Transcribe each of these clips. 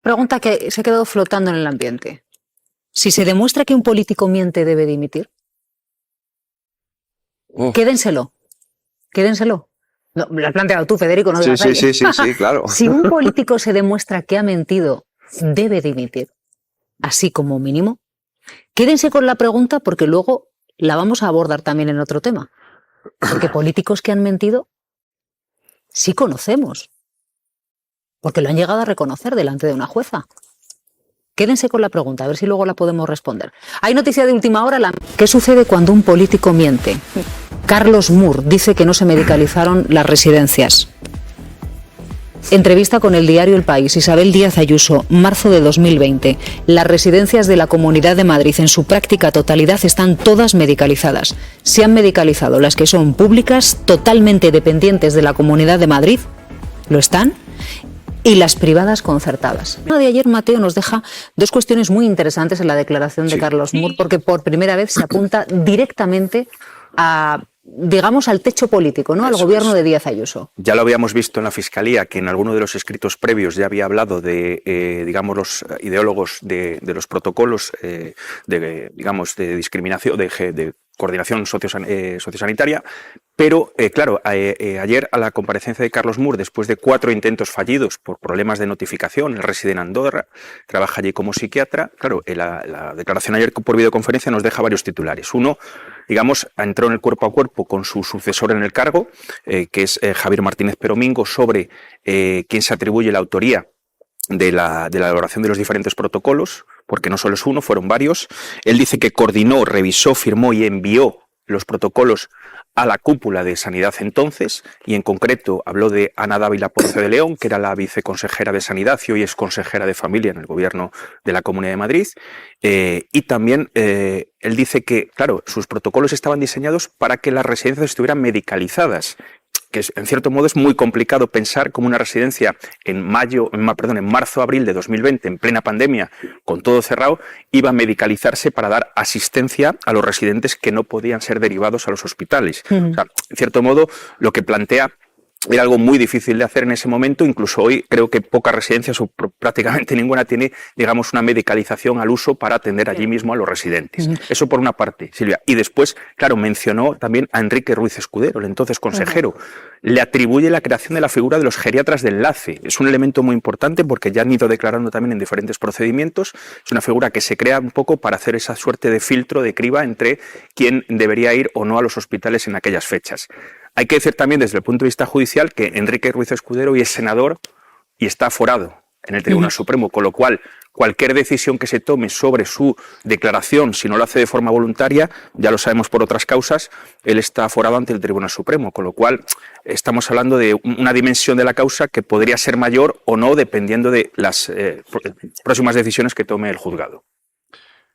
Pregunta que se ha quedado flotando en el ambiente. Si se demuestra que un político miente, ¿debe dimitir? Quédenselo. No, lo has planteado tú, Federico, no digas Sí, claro. Si un político se demuestra que ha mentido, ¿debe dimitir? Así como mínimo. Quédense con la pregunta porque luego la vamos a abordar también en otro tema. Porque políticos que han mentido, sí conocemos. Porque lo han llegado a reconocer delante de una jueza. Quédense con la pregunta, a ver si luego la podemos responder. Hay noticia de última hora. ¿Qué sucede cuando un político miente? Carlos Moore dice que no se medicalizaron las residencias. Entrevista con el diario El País. Isabel Díaz Ayuso, marzo de 2020. Las residencias de la Comunidad de Madrid en su práctica totalidad están todas medicalizadas. Se han medicalizado las que son públicas, totalmente dependientes de la Comunidad de Madrid. ¿Lo están? Y las privadas concertadas. El de ayer, Mateo, nos deja dos cuestiones muy interesantes en la declaración de Carlos Moore, porque por primera vez se apunta directamente a, digamos, al techo político, ¿no? Al gobierno de Díaz Ayuso. Ya lo habíamos visto en la Fiscalía, que en alguno de los escritos previos ya había hablado de, digamos, los ideólogos de los protocolos de discriminación, de coordinación sociosanitaria, pero claro, ayer a la comparecencia de Carlos Moore, después de 4 intentos fallidos por problemas de notificación, él reside en Andorra, trabaja allí como psiquiatra, claro, la declaración ayer por videoconferencia nos deja varios titulares. Uno, digamos, entró en el cuerpo a cuerpo con su sucesor en el cargo, que es Javier Martínez Peromingo, sobre quién se atribuye la autoría de la elaboración de los diferentes protocolos, porque no solo es uno, fueron varios. Él dice que coordinó, revisó, firmó y envió los protocolos a la cúpula de Sanidad entonces, y en concreto habló de Ana Dávila Ponce de León, que era la viceconsejera de Sanidad y hoy es consejera de Familia en el gobierno de la Comunidad de Madrid, y también él dice que, claro, sus protocolos estaban diseñados para que las residencias estuvieran medicalizadas, que en cierto modo es muy complicado pensar cómo una residencia en marzo-abril de 2020, en plena pandemia, con todo cerrado, iba a medicalizarse para dar asistencia a los residentes que no podían ser derivados a los hospitales. O sea, en cierto modo, lo que plantea era algo muy difícil de hacer en ese momento. Incluso hoy creo que pocas residencias o prácticamente ninguna tiene, digamos, una medicalización al uso para atender allí mismo a los residentes. Eso por una parte, Silvia. Y después, claro, mencionó también a Enrique Ruiz Escudero, el entonces consejero. Le atribuye la creación de la figura de los geriatras de enlace. Es un elemento muy importante porque ya han ido declarando también en diferentes procedimientos. Es una figura que se crea un poco para hacer esa suerte de filtro, de criba entre quién debería ir o no a los hospitales en aquellas fechas. Hay que decir también desde el punto de vista judicial que Enrique Ruiz Escudero hoy es senador y está aforado en el Tribunal Supremo, con lo cual cualquier decisión que se tome sobre su declaración, si no lo hace de forma voluntaria, ya lo sabemos por otras causas, él está aforado ante el Tribunal Supremo, con lo cual estamos hablando de una dimensión de la causa que podría ser mayor o no, dependiendo de las próximas decisiones que tome el juzgado.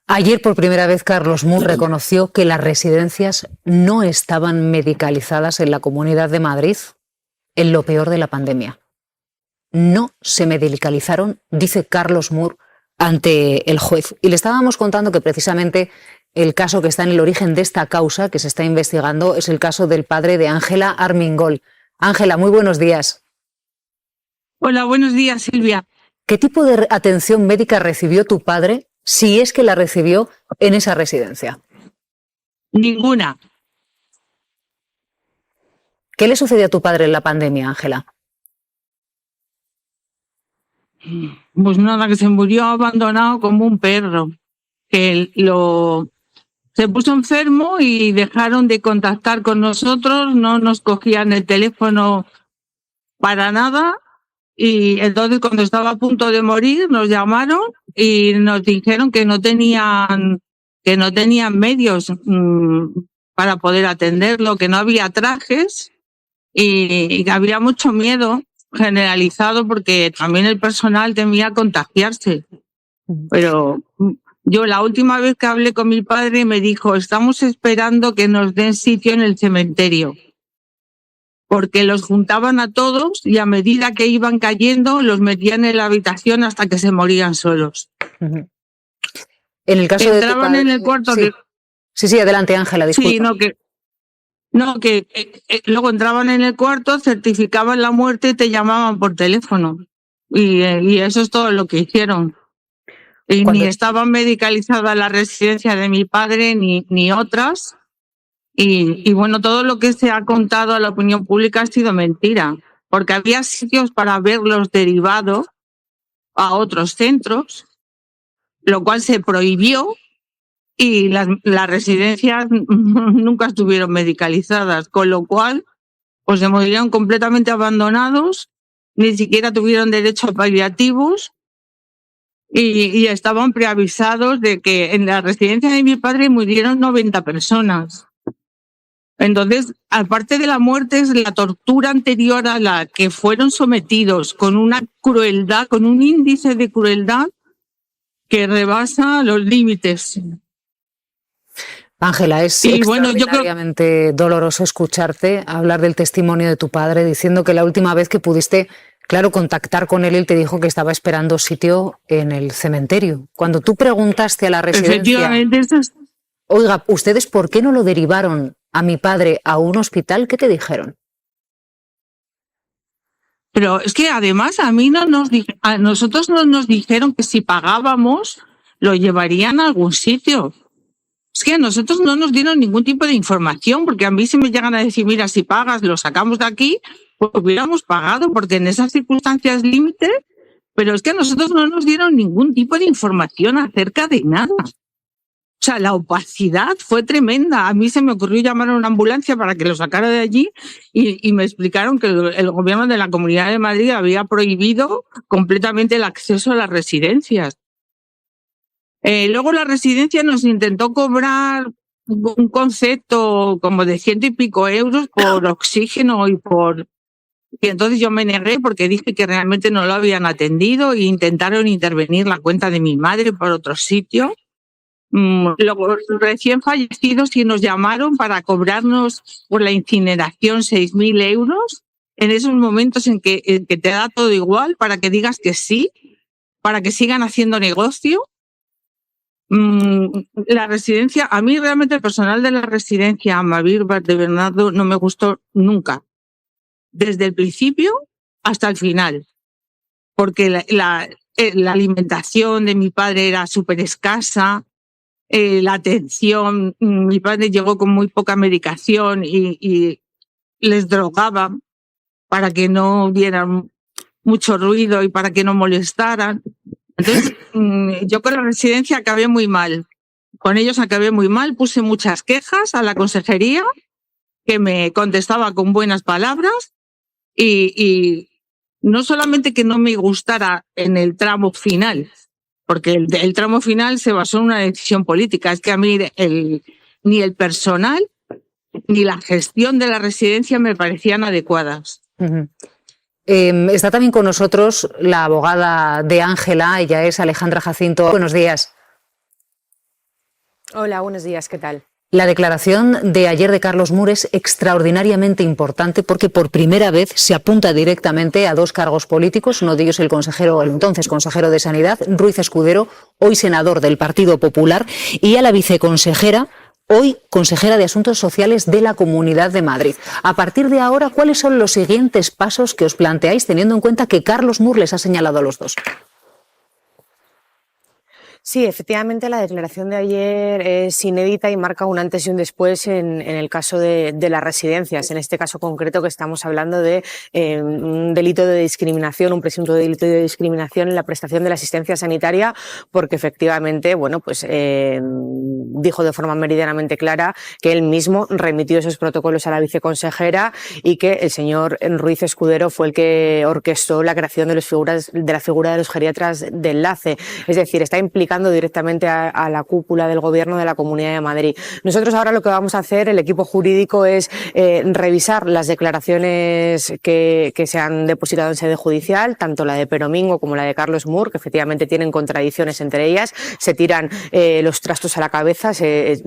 Ayer por primera vez Carlos Moore reconoció que las residencias no estaban medicalizadas en la Comunidad de Madrid en lo peor de la pandemia. No se medicalizaron, dice Carlos Moore, ante el juez. Y le estábamos contando que precisamente el caso que está en el origen de esta causa que se está investigando es el caso del padre de Ángela Armengol. Ángela, muy buenos días. Hola, buenos días, Silvia. ¿Qué tipo de atención médica recibió tu padre, si es que la recibió, en esa residencia? Ninguna. ¿Qué le sucedió a tu padre en la pandemia, Ángela? Pues nada, que se murió abandonado como un perro. Que se puso enfermo y dejaron de contactar con nosotros, no nos cogían el teléfono para nada. Y entonces cuando estaba a punto de morir nos llamaron y nos dijeron que no tenían medios para poder atenderlo, que no había trajes y que había mucho miedo generalizado porque también el personal temía contagiarse. Pero yo la última vez que hablé con mi padre me dijo, estamos esperando que nos den sitio en el cementerio. Porque los juntaban a todos y a medida que iban cayendo los metían en la habitación hasta que se morían solos. En el caso de entraban en el cuarto. Sí, sí, adelante, Ángela, disculpa. Sí, que luego entraban en el cuarto, certificaban la muerte y te llamaban por teléfono. Y eso es todo lo que hicieron. Y Cuando- ni estaban medicalizadas la residencia de mi padre ni otras. Y bueno, todo lo que se ha contado a la opinión pública ha sido mentira, porque había sitios para verlos derivados a otros centros, lo cual se prohibió, y las residencias nunca estuvieron medicalizadas, con lo cual pues se murieron completamente abandonados, ni siquiera tuvieron derecho a paliativos, y estaban preavisados de que en la residencia de mi padre murieron 90 personas. Entonces, aparte de la muerte, es la tortura anterior a la que fueron sometidos, con una crueldad, con un índice de crueldad que rebasa los límites. Ángela, es Y bueno, yo creo- extraordinariamente doloroso escucharte hablar del testimonio de tu padre, diciendo que la última vez que pudiste, claro, contactar con él te dijo que estaba esperando sitio en el cementerio. Cuando tú preguntaste a la residencia, Efectivamente, eso es- oiga, ¿ustedes por qué no lo derivaron a mi padre a un hospital? ¿Qué te dijeron? Pero es que además a nosotros no nos dijeron que si pagábamos lo llevarían a algún sitio. Es que a nosotros no nos dieron ningún tipo de información, porque a mí si me llegan a decir, mira, si pagas, lo sacamos de aquí, pues hubiéramos pagado, porque en esas circunstancias límite, pero es que a nosotros no nos dieron ningún tipo de información acerca de nada. O sea, la opacidad fue tremenda. A mí se me ocurrió llamar a una ambulancia para que lo sacara de allí y me explicaron que el gobierno de la Comunidad de Madrid había prohibido completamente el acceso a las residencias. Luego la residencia nos intentó cobrar un concepto como de 100 y pico euros por oxígeno y entonces yo me negué porque dije que realmente no lo habían atendido e intentaron intervenir la cuenta de mi madre por otro sitio. Luego, recién fallecidos, y nos llamaron para cobrarnos por la incineración 6.000 euros en esos momentos en que te da todo igual, para que digas que sí, para que sigan haciendo negocio. La residencia, a mí realmente el personal de la residencia Amavir de Bernardo no me gustó nunca, desde el principio hasta el final, porque la alimentación de mi padre era súper escasa, la atención, mi padre llegó con muy poca medicación y les drogaban para que no dieran mucho ruido y para que no molestaran. Entonces, yo con la residencia acabé muy mal. Con ellos acabé muy mal, puse muchas quejas a la consejería, que me contestaba con buenas palabras, y no solamente que no me gustara en el tramo final, porque el tramo final se basó en una decisión política. Es que a mí ni el personal ni la gestión de la residencia me parecían adecuadas. Uh-huh. Está también con nosotros la abogada de Ángela, ella es Alejandra Jacinto. Buenos días. Hola, buenos días, ¿qué tal? La declaración de ayer de Carlos Moore es extraordinariamente importante porque por primera vez se apunta directamente a dos cargos políticos, uno de ellos el entonces consejero de Sanidad, Ruiz Escudero, hoy senador del Partido Popular, y a la viceconsejera, hoy consejera de Asuntos Sociales de la Comunidad de Madrid. A partir de ahora, ¿cuáles son los siguientes pasos que os planteáis teniendo en cuenta que Carlos Moore les ha señalado a los dos? Sí, efectivamente la declaración de ayer es inédita y marca un antes y un después en el caso de las residencias. En este caso concreto que estamos hablando de un delito de discriminación, un presunto delito de discriminación en la prestación de la asistencia sanitaria, porque efectivamente, bueno, pues dijo de forma meridianamente clara que él mismo remitió esos protocolos a la viceconsejera y que el señor Ruiz Escudero fue el que orquestó la creación de la figura de los geriatras de enlace. Es decir, está implicado directamente a la cúpula del gobierno de la Comunidad de Madrid. Nosotros ahora lo que vamos a hacer, el equipo jurídico, es revisar las declaraciones que se han depositado en sede judicial, tanto la de Peromingo como la de Carlos Moore, que efectivamente tienen contradicciones entre ellas, se tiran los trastos a la cabeza, se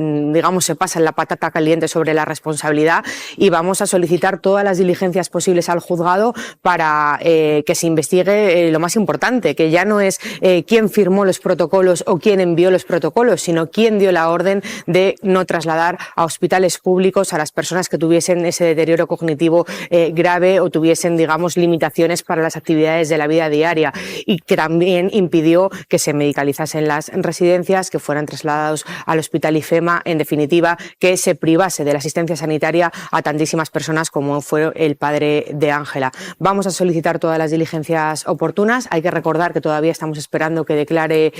pasan la patata caliente sobre la responsabilidad, y vamos a solicitar todas las diligencias posibles al juzgado para que se investigue lo más importante, que ya no es quién firmó los protocolos protocolos o quién envió los protocolos, sino quién dio la orden de no trasladar a hospitales públicos a las personas que tuviesen ese deterioro cognitivo grave o tuviesen, digamos, limitaciones para las actividades de la vida diaria, y que también impidió que se medicalizasen las residencias, que fueran trasladados al hospital IFEMA, en definitiva, que se privase de la asistencia sanitaria a tantísimas personas como fue el padre de Ángela. Vamos a solicitar todas las diligencias oportunas. Hay que recordar que todavía estamos esperando que declare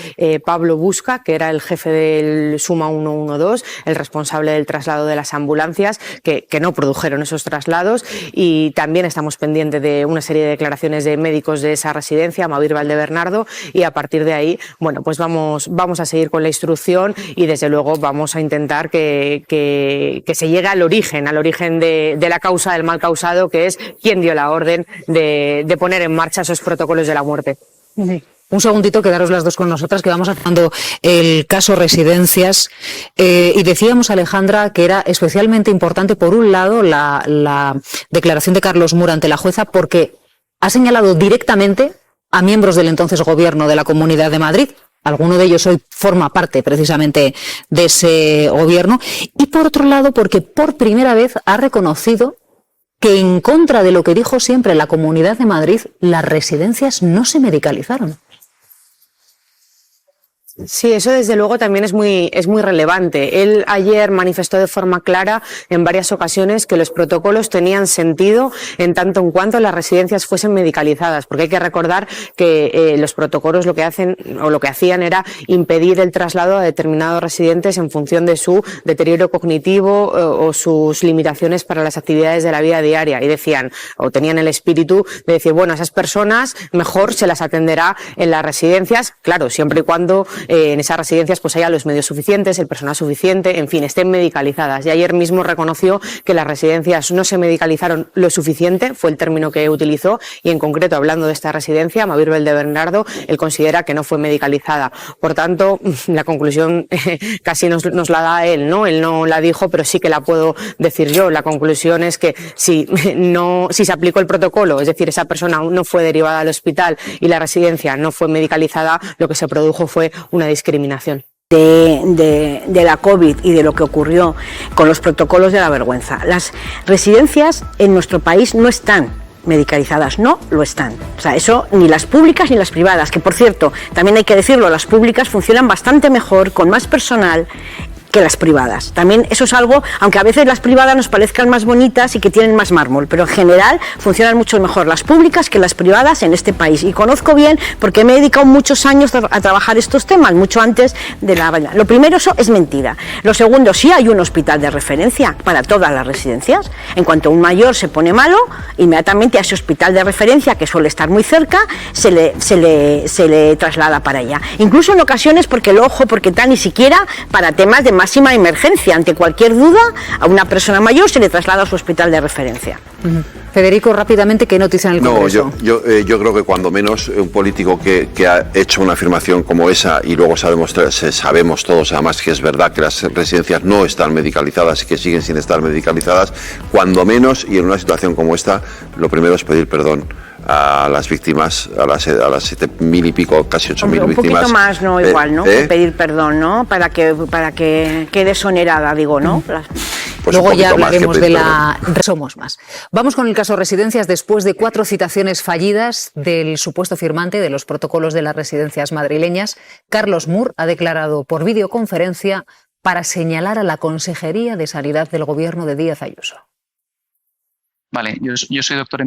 Pablo Busca, que era el jefe del Suma 112, el responsable del traslado de las ambulancias, que no produjeron esos traslados, y también estamos pendientes de una serie de declaraciones de médicos de esa residencia, Mavir Valdebernardo, y a partir de ahí, bueno, pues vamos a seguir con la instrucción y desde luego vamos a intentar que se llegue al origen de la causa del mal causado, que es quién dio la orden de poner en marcha esos protocolos de la muerte. Un segundito, quedaros las dos con nosotras, que vamos haciendo el caso Residencias. Y decíamos, Alejandra, que era especialmente importante, por un lado, la declaración de Carlos Mur ante la jueza, porque ha señalado directamente a miembros del entonces gobierno de la Comunidad de Madrid. Alguno de ellos hoy forma parte precisamente de ese gobierno. Y por otro lado, porque por primera vez ha reconocido que, en contra de lo que dijo siempre la Comunidad de Madrid, las residencias no se medicalizaron. Sí, eso desde luego también es muy relevante. Él ayer manifestó de forma clara en varias ocasiones que los protocolos tenían sentido en tanto en cuanto las residencias fuesen medicalizadas, porque hay que recordar que los protocolos lo que hacían era impedir el traslado a determinados residentes en función de su deterioro cognitivo o sus limitaciones para las actividades de la vida diaria, y decían, o tenían el espíritu de decir, bueno, a esas personas mejor se las atenderá en las residencias, claro, siempre y cuando en esas residencias pues haya los medios suficientes, el personal suficiente, en fin, estén medicalizadas. Y ayer mismo reconoció que las residencias no se medicalizaron lo suficiente, fue el término que utilizó, y en concreto, hablando de esta residencia, Mavir Valdebernardo, él considera que no fue medicalizada. Por tanto, la conclusión casi nos la da él, ¿no? Él no la dijo, pero sí que la puedo decir yo. La conclusión es que si se aplicó el protocolo, es decir, esa persona no fue derivada al hospital y la residencia no fue medicalizada, lo que se produjo fue una discriminación. De la COVID y de lo que ocurrió con los protocolos de la vergüenza. Las residencias en nuestro país no están medicalizadas, no lo están. O sea, eso ni las públicas ni las privadas, que por cierto, también hay que decirlo, las públicas funcionan bastante mejor, con más personal, que las privadas. También eso es algo, aunque a veces las privadas nos parezcan más bonitas y que tienen más mármol, pero en general funcionan mucho mejor las públicas que las privadas en este país. Y conozco bien, porque me he dedicado muchos años a trabajar estos temas, mucho antes de la... Lo primero, eso es mentira. Lo segundo, sí hay un hospital de referencia para todas las residencias. En cuanto un mayor se pone malo, inmediatamente a ese hospital de referencia, que suele estar muy cerca, se le traslada para allá. Incluso en ocasiones, porque tal, ni siquiera para temas de máxima emergencia. Ante cualquier duda, a una persona mayor se le traslada a su hospital de referencia. Federico, rápidamente, ¿qué noticia en el Congreso? Yo creo que cuando menos un político que ha hecho una afirmación como esa, y luego sabemos todos además que es verdad que las residencias no están medicalizadas y que siguen sin estar medicalizadas, cuando menos, y en una situación como esta, lo primero es pedir perdón a las víctimas, a las 7.000 y pico, casi 8.000 víctimas. Un poquito más, ¿no? Igual, ¿no? Pedir perdón, ¿no? Para que quede exonerada, digo, ¿no? Pues luego ya hablaremos de la... Somos más. Vamos con el caso Residencias. Después de 4 citaciones fallidas del supuesto firmante de los protocolos de las residencias madrileñas, Carlos Mur ha declarado por videoconferencia para señalar a la Consejería de Sanidad del Gobierno de Díaz Ayuso. Vale, yo soy doctor en